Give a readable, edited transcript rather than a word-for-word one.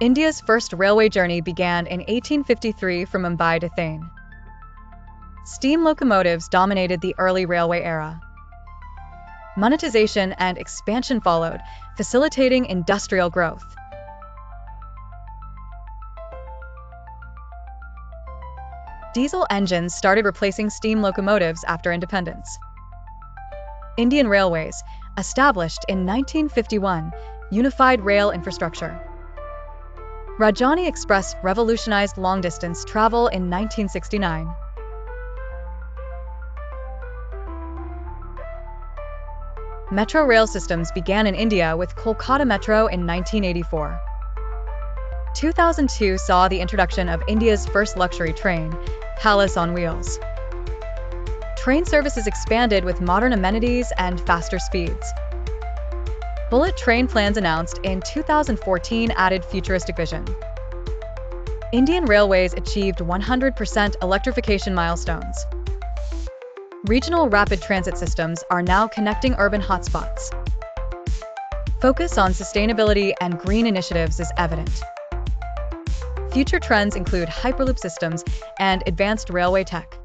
India's first railway journey began in 1853 from Mumbai to Thane. Steam locomotives dominated the early railway era. Monetization and expansion followed, facilitating industrial growth. Diesel engines started replacing steam locomotives after independence. Indian Railways, established in 1951, unified rail infrastructure. Rajdhani Express revolutionized long-distance travel in 1969. Metro rail systems began in India with Kolkata Metro in 1984. 2002 saw the introduction of India's first luxury train, Palace on Wheels. Train services expanded with modern amenities and faster speeds. Bullet train plans announced in 2014 added futuristic vision. Indian Railways achieved 100% electrification milestones. Regional rapid transit systems are now connecting urban hotspots. Focus on sustainability and green initiatives is evident. Future trends include hyperloop systems and advanced railway tech.